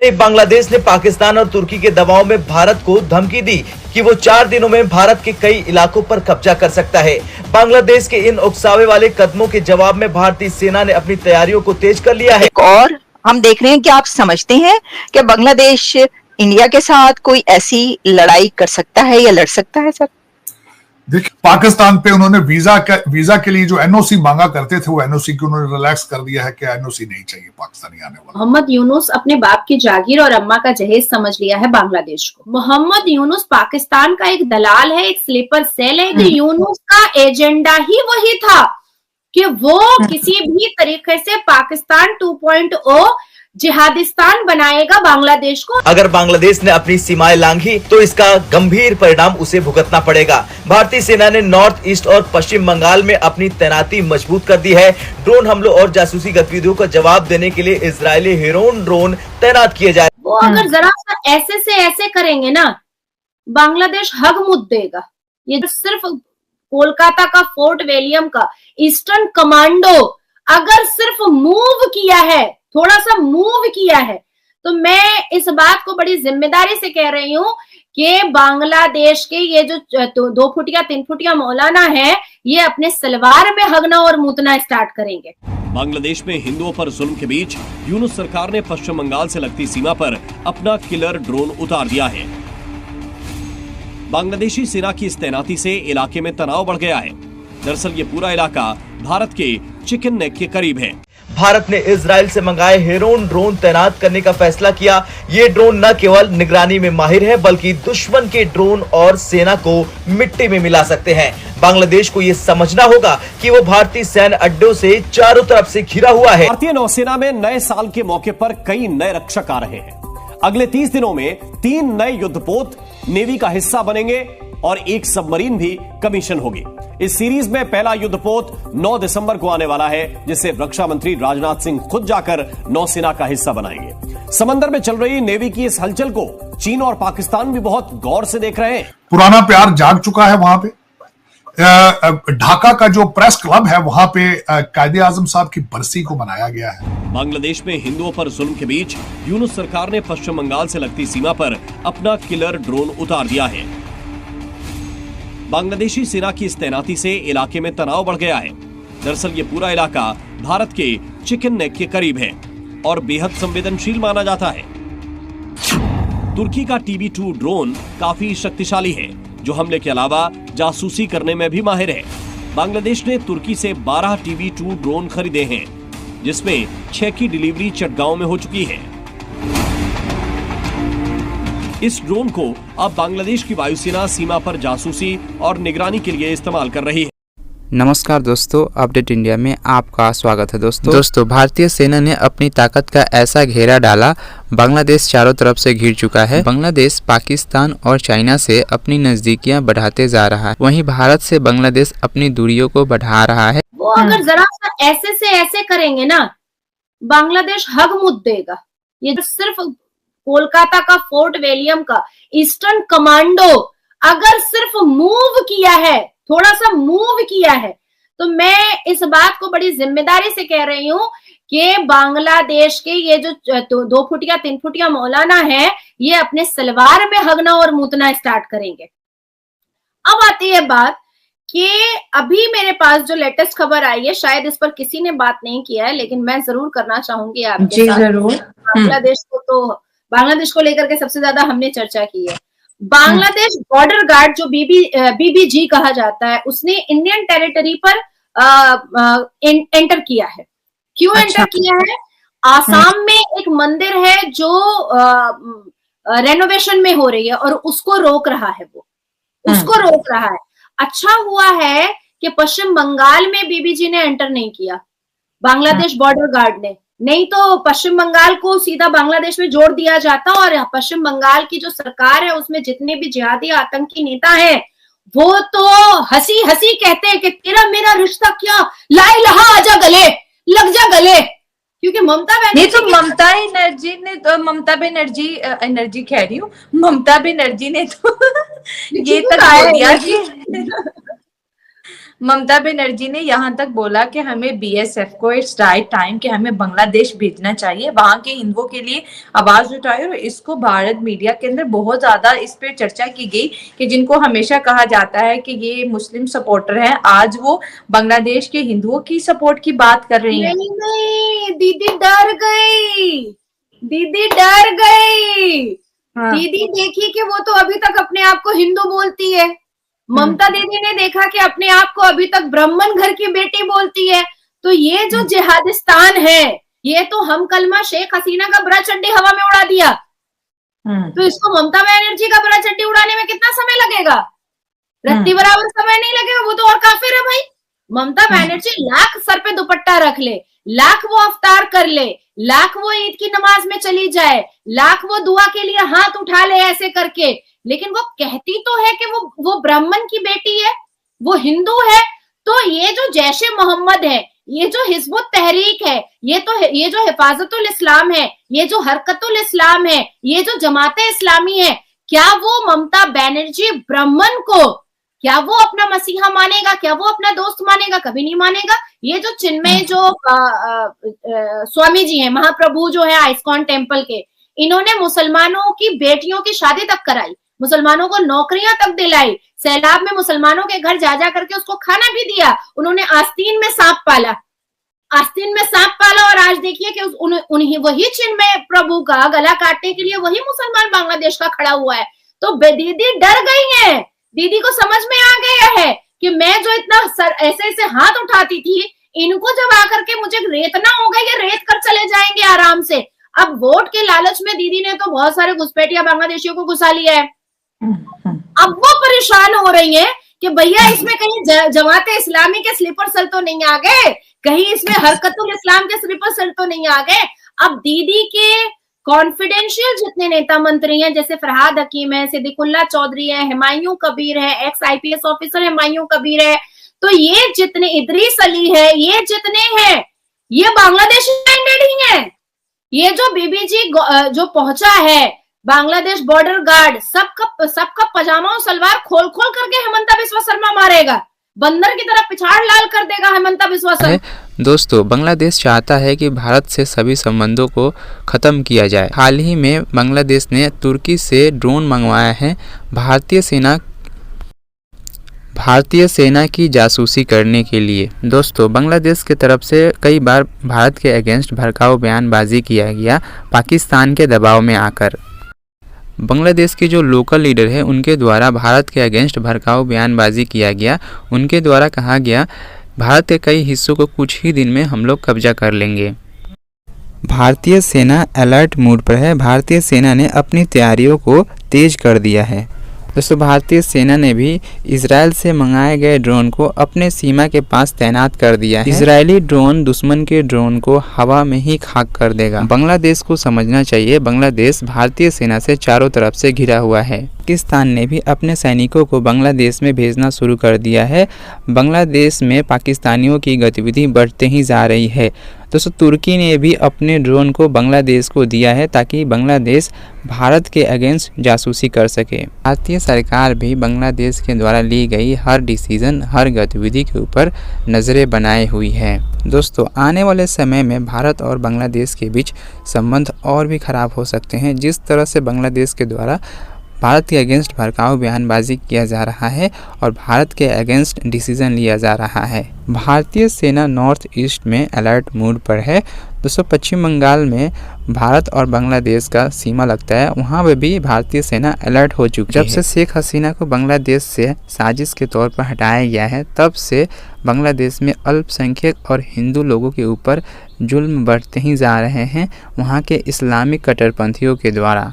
बांग्लादेश ने पाकिस्तान और तुर्की के दबाव में भारत को धमकी दी कि वो 4 दिनों में भारत के कई इलाकों पर कब्जा कर सकता है। बांग्लादेश के इन उकसावे वाले कदमों के जवाब में भारतीय सेना ने अपनी तैयारियों को तेज कर लिया है। और हम देख रहे हैं कि आप समझते हैं कि बांग्लादेश इंडिया के साथ कोई ऐसी लड़ाई कर सकता है या लड़ सकता है? सर देखिए, पाकिस्तान पे उन्होंने वीजा के लिए जो एनओसी मांगा करते थे वो एनओसी की उन्होंने रिलैक्स कर दिया है कि एनओसी नहीं चाहिए पाकिस्तानी आने वाला। मोहम्मद यूनुस अपने बाप की जागीर और अम्मा का जहेज समझ लिया है बांग्लादेश को। मोहम्मद यूनुस पाकिस्तान का एक दलाल है, एक स्लीपर सेल है। कि यूनुस का एजेंडा ही वही था कि वो किसी भी तरीके से पाकिस्तान 2.0 जिहादिस्तान बनाएगा बांग्लादेश को। अगर बांग्लादेश ने अपनी सीमाएं लांघी तो इसका गंभीर परिणाम उसे भुगतना पड़ेगा। भारतीय सेना ने नॉर्थ ईस्ट और पश्चिम बंगाल में अपनी तैनाती मजबूत कर दी है। ड्रोन हमलों और जासूसी गतिविधियों का जवाब देने के लिए इजरायली हेरोन ड्रोन तैनात किए जाए। वो अगर जरा सा ऐसे से ऐसे करेंगे ना, बांग्लादेश हग मुद देगा। ये सिर्फ कोलकाता का फोर्ट विलियम का ईस्टर्न कमांडो अगर सिर्फ मूव किया है, थोड़ा सा मूव किया है, तो मैं इस बात को बड़ी जिम्मेदारी से कह रही हूं कि बांग्लादेश के ये जो 2 फुटिया 3 फुटिया मौलाना है, ये अपने सलवार में हगना और मूतना स्टार्ट करेंगे। बांग्लादेश में हिंदुओं पर जुल्म के बीच यूनुस सरकार ने पश्चिम बंगाल से लगती सीमा पर अपना किलर ड्रोन उतार दिया है। बांग्लादेशी सेना की इस तैनाती से इलाके में तनाव बढ़ गया है। दरअसल ये पूरा इलाका भारत के चिकन नेक के करीब है। भारत ने इजराइल से मंगाए हेरोन ड्रोन तैनात करने का फैसला किया। ये ड्रोन न केवल निगरानी में माहिर है, बल्कि दुश्मन के ड्रोन और सेना को मिट्टी में मिला सकते हैं। बांग्लादेश को ये समझना होगा कि वो भारतीय सैन्य अड्डों से चारों तरफ से घिरा हुआ है। भारतीय नौसेना में नए साल के मौके पर कई नए रक्षक आ रहे हैं। अगले 30 दिनों में 3 नए युद्धपोत नेवी का हिस्सा बनेंगे और 1 सबमरीन भी कमीशन होगी। इस सीरीज में पहला युद्धपोत 9 दिसंबर को आने वाला है, जिसे रक्षा मंत्री राजनाथ सिंह खुद जाकर नौसेना का हिस्सा बनाएंगे। समंदर में चल रही नेवी की इस हलचल को चीन और पाकिस्तान भी बहुत गौर से देख रहे हैं। पुराना प्यार जाग चुका है वहां पे। ढाका का जो प्रेस क्लब है वहां पे कायदे आजम साहब की बरसी को मनाया गया है। बांग्लादेश में हिंदुओं पर जुल्म के बीच यूनुस सरकार ने पश्चिम बंगाल से लगती सीमा पर अपना किलर ड्रोन उतार दिया है। बांग्लादेशी सेना की इस तैनाती से इलाके में तनाव बढ़ गया है। दरअसल ये पूरा इलाका भारत के चिकन नेक के करीब है और बेहद संवेदनशील माना जाता है। तुर्की का TB2 ड्रोन काफी शक्तिशाली है, जो हमले के अलावा जासूसी करने में भी माहिर है। बांग्लादेश ने तुर्की से 12 TB2 ड्रोन खरीदे हैं, जिसमें 6 की डिलीवरी चटगांव में हो चुकी है। इस ड्रोन को अब बांग्लादेश की वायुसेना सीमा पर जासूसी और निगरानी के लिए इस्तेमाल कर रही है। नमस्कार दोस्तों, अपडेट इंडिया में आपका स्वागत है। दोस्तों भारतीय सेना ने अपनी ताकत का ऐसा घेरा डाला, बांग्लादेश चारों तरफ से घिर चुका है। बांग्लादेश पाकिस्तान और चाइना से अपनी नजदीकियां बढ़ाते जा रहा है, वहीं भारत से बांग्लादेश अपनी दूरियों को बढ़ा रहा है। वो अगर जरा सा ऐसे से ऐसे करेंगे ना, बांग्लादेश हग मुद देगा। ये सिर्फ कोलकाता का फोर्ट विलियम का ईस्टर्न कमांडो अगर सिर्फ मूव किया है, थोड़ा सा मूव किया है, तो मैं इस बात को बड़ी जिम्मेदारी से कह रही हूं कि बांग्लादेश के ये जो 2 फुटिया 3 फुटिया मौलाना है, ये अपने सलवार में हगना और मूतना स्टार्ट करेंगे। अब आती है बात कि अभी मेरे पास जो लेटेस्ट खबर आई है, शायद इस पर किसी ने बात नहीं किया है, लेकिन मैं जरूर करना चाहूंगी आपके साथ। जरूर। बांग्लादेश को लेकर के सबसे ज्यादा हमने चर्चा की है। बांग्लादेश बॉर्डर गार्ड जो BBG कहा जाता है, उसने इंडियन टेरिटरी पर एंटर किया है। क्यों एंटर किया है? आसाम में एक मंदिर है जो रेनोवेशन में हो रही है और उसको रोक रहा है, उसको रोक रहा है। अच्छा हुआ है कि पश्चिम बंगाल में BBG ने एंटर नहीं किया, बांग्लादेश बॉर्डर गार्ड ने, नहीं तो पश्चिम बंगाल को सीधा बांग्लादेश में जोड़ दिया जाता। और पश्चिम बंगाल की जो सरकार है, उसमें जितने भी जिहादी आतंकी नेता हैं, वो तो हंसी हंसी कहते हैं कि तेरा मेरा रिश्ता क्या, ला इलाहा आजा गले, लग जा गले। क्योंकि ममता बनर्जी तो ममता बनर्जी कह रही हूँ, ममता बनर्जी ने तो ये तक बोल दिया कि ममता बनर्जी ने यहाँ तक बोला कि हमें बीएसएफ को इट्स राइट टाइम कि हमें बांग्लादेश भेजना चाहिए, वहां के हिंदुओं के लिए आवाज उठाई। और इसको भारत मीडिया के अंदर बहुत ज्यादा इस पे चर्चा की गई कि जिनको हमेशा कहा जाता है कि ये मुस्लिम सपोर्टर हैं, आज वो बांग्लादेश के हिंदुओं की सपोर्ट की बात कर रही हैं। नहीं, दीदी डर गई, दीदी डर गई। हाँ। दीदी देखी कि वो तो अभी तक अपने आप को हिंदू बोलती है। ममता दीदी ने देखा कि अपने आप को अभी तक ब्राह्मण घर की बेटी बोलती है। तो ये जो जिहादिस्तान है, ये तो हम कलमा शेख हसीना का बड़ा चड्डी हवा में उड़ा दिया। तो इसको ममता बनर्जी का बड़ा चड्डी उड़ाने में कितना समय लगेगा? रत्ती बराबर समय नहीं लगेगा, वो तो और काफिर है भाई। ममता बनर्जी लाख सर पे दुपट्टा रख ले, लाख वो अवतार कर ले, लाख वो ईद की नमाज में चली जाए, लाख वो दुआ के लिए हाथ उठा ले ऐसे करके, लेकिन वो कहती तो है कि वो ब्राह्मण की बेटी है, वो हिंदू है। तो ये जो जैशे मोहम्मद है, ये जो हिजबुत तहरीक है, ये जो हिफाजतुल इस्लाम है, ये जो हरकतुल इस्लाम है, ये जो जमाते इस्लामी है, क्या वो ममता बनर्जी ब्राह्मण को, क्या वो अपना मसीहा मानेगा? क्या वो अपना दोस्त मानेगा? कभी नहीं मानेगा। ये जो चिन्मय जो स्वामी जी हैं, महाप्रभु जो है आइस्कॉन टेम्पल के, इन्होंने मुसलमानों की बेटियों की शादी तक कराई, मुसलमानों को नौकरियां तक दिलाई, सैलाब में मुसलमानों के घर जा जा करके उसको खाना भी दिया। उन्होंने आस्तीन में सांप पाला, आस्तीन में सांप पाला, और आज देखिए कि उन्हीं वही चिन्मय प्रभु का गला काटने के लिए वही मुसलमान बांग्लादेश का खड़ा हुआ है। तो दीदी डर गई है, दीदी को समझ में आ गया है कि मैं जो इतना ऐसे ऐसे हाथ उठाती थी, इनको जब आकर के मुझे रेतना होगा, ये रेत कर चले जाएंगे आराम से। अब वोट के लालच में दीदी ने तो बहुत सारे घुसपैठिया बांग्लादेशियों को घुसा लिया है। अब वो परेशान हो रही है कि भैया इसमें कहीं जमाते इस्लामी के स्लीपर सेल तो नहीं आ गए, कहीं इसमें हरकतुल इस्लाम के स्लीपर सेल तो नहीं आ गए। अब दीदी के कॉन्फिडेंशियल जितने नेता मंत्री हैं, जैसे फरहाद हकीम है, सिद्दीकुल्लाह चौधरी है, हुमायूं कबीर है, x IPS officer Humayun Kabir है, तो ये जितने, इदरीस अली है, ये जितने हैं, ये बांग्लादेशी माइंडेड ही है। ये जो बीबी जी जो पहुंचा है, बांग्लादेश बॉर्डर गार्ड, सबका पजामा और सलवार खोल खोल करके हेमंता बिस्वा शर्मा मारेगा, बंदर की तरह पिछाड़ लाल कर देगा हेमंता बिस्वा शर्मा। दोस्तों, बांग्लादेश चाहता है कि भारत से सभी संबंधों को ख़त्म किया जाए। हाल ही में बांग्लादेश ने तुर्की से ड्रोन मंगवाया है भारतीय सेना की जासूसी करने के लिए। दोस्तों, बांग्लादेश की तरफ से कई बार भारत के अगेंस्ट भड़काऊ बयानबाजी किया गया पाकिस्तान के दबाव में आकर। बांग्लादेश के जो लोकल लीडर है, उनके द्वारा भारत के अगेंस्ट भड़काऊ बयानबाजी किया गया। उनके द्वारा कहा गया, भारत के कई हिस्सों को कुछ ही दिन में हम लोग कब्जा कर लेंगे। भारतीय सेना अलर्ट मोड पर है। भारतीय सेना ने अपनी तैयारियों को तेज कर दिया है। दोस्तों, भारतीय सेना ने भी इजराइल से मंगाए गए ड्रोन को अपने सीमा के पास तैनात कर दिया है। इजरायली ड्रोन दुश्मन के ड्रोन को हवा में ही खाक कर देगा। बांग्लादेश को समझना चाहिए, बांग्लादेश भारतीय सेना से चारों तरफ से घिरा हुआ है। पाकिस्तान ने भी अपने सैनिकों को बांग्लादेश में भेजना शुरू कर दिया है। बांग्लादेश में पाकिस्तानियों की गतिविधि बढ़ते ही जा रही है। दोस्तों, तुर्की ने भी अपने ड्रोन को बांग्लादेश को दिया है ताकि बांग्लादेश भारत के अगेंस्ट जासूसी कर सके। भारतीय सरकार भी बांग्लादेश के द्वारा ली गई हर डिसीजन, हर गतिविधि के ऊपर नज़रें बनाए हुई है। दोस्तों, आने वाले समय में भारत और बांग्लादेश के बीच संबंध और भी खराब हो सकते हैं। जिस तरह से बांग्लादेश के द्वारा भारत के अगेंस्ट भड़काऊ बयानबाजी किया जा रहा है और भारत के अगेंस्ट डिसीजन लिया जा रहा है। भारतीय सेना नॉर्थ ईस्ट में अलर्ट मोड पर है। दोस्तों, पश्चिम बंगाल में भारत और बांग्लादेश का सीमा लगता है, वहाँ पे भी भारतीय सेना अलर्ट हो चुकी है। जब से शेख हसीना को बांग्लादेश से साजिश के तौर पर हटाया गया है, तब से बांग्लादेश में अल्पसंख्यक और हिंदू लोगों के ऊपर जुल्म बढ़ते ही जा रहे हैं वहाँ के इस्लामिक कट्टरपंथियों के द्वारा।